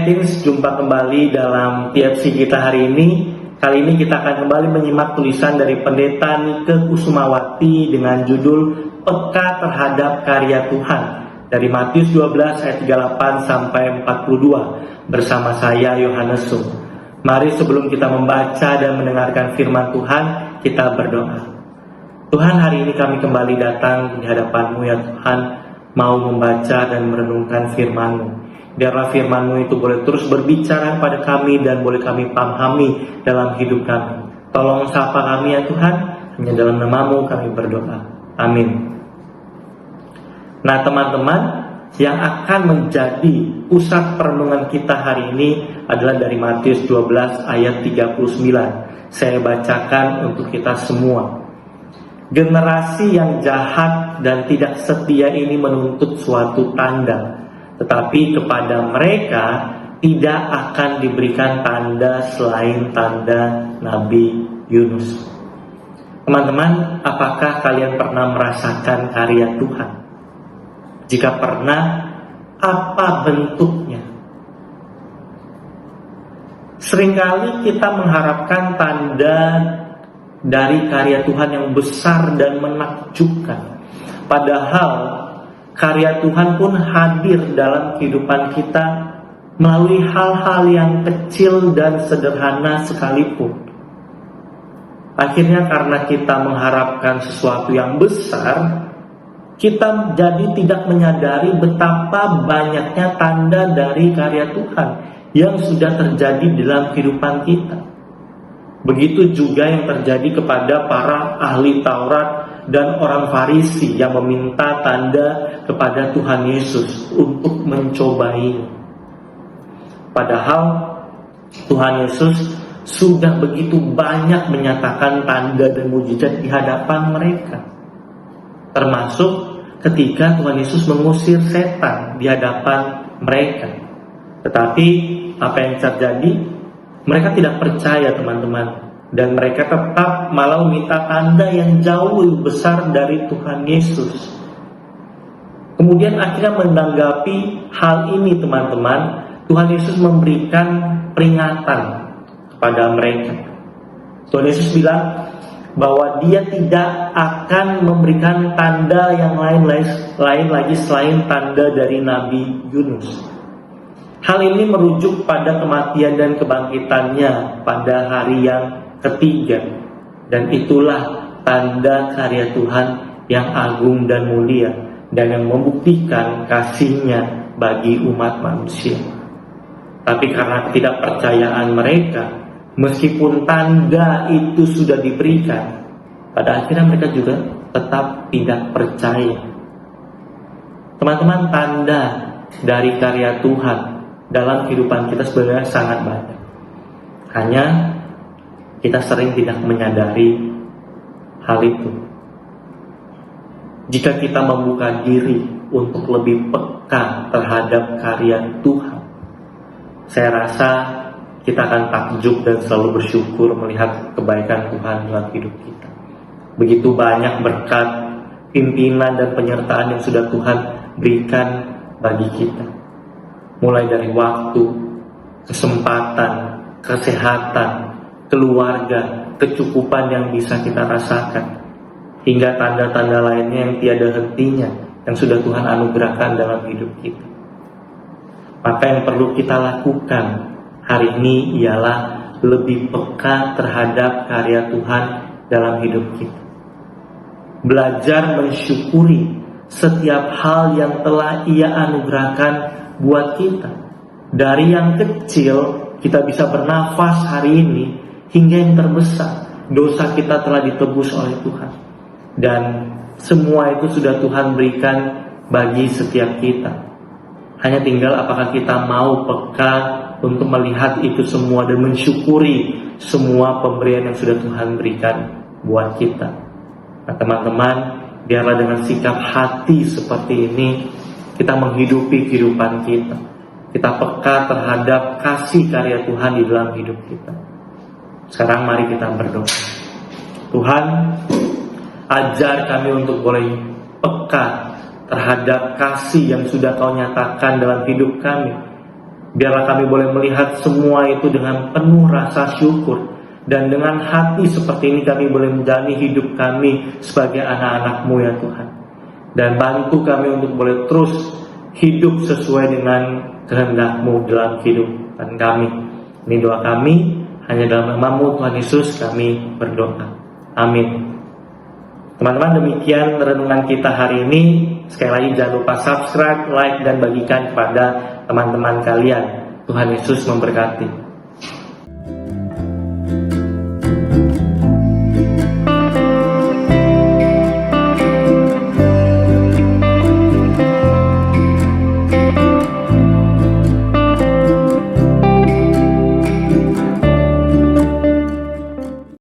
Teens, jumpa kembali dalam TFC kita hari ini. Kali ini kita akan kembali menyimak tulisan dari Pendeta Nike Kusumawati dengan judul Peka Terhadap Karya Tuhan dari Matius 12 ayat 38 sampai 42 bersama saya Yohanes Sung. Mari sebelum kita membaca dan mendengarkan firman Tuhan, kita berdoa. Tuhan, hari ini kami kembali datang di hadapan-Mu ya Tuhan, mau membaca dan merenungkan firman-Mu. Biarlah firman-Mu itu boleh terus berbicara kepada kami dan boleh kami pahami dalam hidup kami. Tolong sapa kami ya Tuhan, hanya dalam nama-Mu kami berdoa. Amin. Nah teman-teman, yang akan menjadi pusat perenungan kita hari ini adalah dari Matius 12 ayat 39. Saya bacakan untuk kita semua. Generasi yang jahat dan tidak setia ini menuntut suatu tanda. Tetapi kepada mereka tidak akan diberikan tanda selain tanda Nabi Yunus. Teman-teman, apakah kalian pernah merasakan karya Tuhan? Jika pernah, apa bentuknya? Seringkali kita mengharapkan tanda dari karya Tuhan yang besar dan menakjubkan. Padahal karya Tuhan pun hadir dalam kehidupan kita melalui hal-hal yang kecil dan sederhana sekalipun. Akhirnya karena kita mengharapkan sesuatu yang besar, kita jadi tidak menyadari betapa banyaknya tanda dari karya Tuhan yang sudah terjadi dalam kehidupan kita. Begitu juga yang terjadi kepada para ahli Taurat dan orang Farisi yang meminta tanda kepada Tuhan Yesus untuk mencobai. Padahal Tuhan Yesus sudah begitu banyak menyatakan tanda dan mujizat di hadapan mereka. Termasuk ketika Tuhan Yesus mengusir setan di hadapan mereka. Tetapi apa yang terjadi? Mereka tidak percaya teman-teman. Dan mereka tetap malah meminta tanda yang jauh lebih besar dari Tuhan Yesus. Kemudian akhirnya menanggapi hal ini teman-teman, Tuhan Yesus memberikan peringatan kepada mereka. Tuhan Yesus bilang bahwa Dia tidak akan memberikan tanda yang lain lagi selain tanda dari Nabi Yunus. Hal ini merujuk pada kematian dan kebangkitannya pada hari yang ketiga, dan itulah tanda karya Tuhan yang agung dan mulia dan yang membuktikan kasih-Nya bagi umat manusia. Tapi karena ketidakpercayaan mereka, meskipun tanda itu sudah diberikan, pada akhirnya mereka juga tetap tidak percaya. Teman-teman, tanda dari karya Tuhan dalam kehidupan kita sebenarnya sangat banyak. Hanya kita sering tidak menyadari hal itu. Jika kita membuka diri untuk lebih peka terhadap karya Tuhan, saya rasa kita akan takjub dan selalu bersyukur melihat kebaikan Tuhan dalam hidup kita. Begitu banyak berkat, pimpinan dan penyertaan yang sudah Tuhan berikan bagi kita. Mulai dari waktu, kesempatan, kesehatan, keluarga, kecukupan yang bisa kita rasakan, hingga tanda-tanda lainnya yang tiada hentinya yang sudah Tuhan anugerahkan dalam hidup kita. Maka yang perlu kita lakukan hari ini ialah lebih peka terhadap karya Tuhan dalam hidup kita. Belajar mensyukuri setiap hal yang telah Ia anugerahkan buat kita. Dari yang kecil kita bisa bernafas hari ini, hingga yang terbesar, dosa kita telah ditebus oleh Tuhan. Dan semua itu sudah Tuhan berikan bagi setiap kita. Hanya tinggal apakah kita mau peka untuk melihat itu semua dan mensyukuri semua pemberian yang sudah Tuhan berikan buat kita. Nah teman-teman, biarlah dengan sikap hati seperti ini kita menghidupi kehidupan kita. Kita peka terhadap kasih karya Tuhan di dalam hidup kita. Sekarang mari kita berdoa. Tuhan, ajar kami untuk boleh peka terhadap kasih yang sudah Kau nyatakan dalam hidup kami. Biarlah kami boleh melihat semua itu dengan penuh rasa syukur. Dan dengan hati seperti ini kami boleh menjalani hidup kami sebagai anak-anak-Mu ya Tuhan. Dan bantu kami untuk boleh terus hidup sesuai dengan kehendak-Mu dalam kehidupan kami. Ini doa kami, hanya dalam nama-Mu Tuhan Yesus kami berdoa. Amin. Teman-teman, demikian renungan kita hari ini. Sekali lagi jangan lupa subscribe, like, dan bagikan kepada teman-teman kalian. Tuhan Yesus memberkati.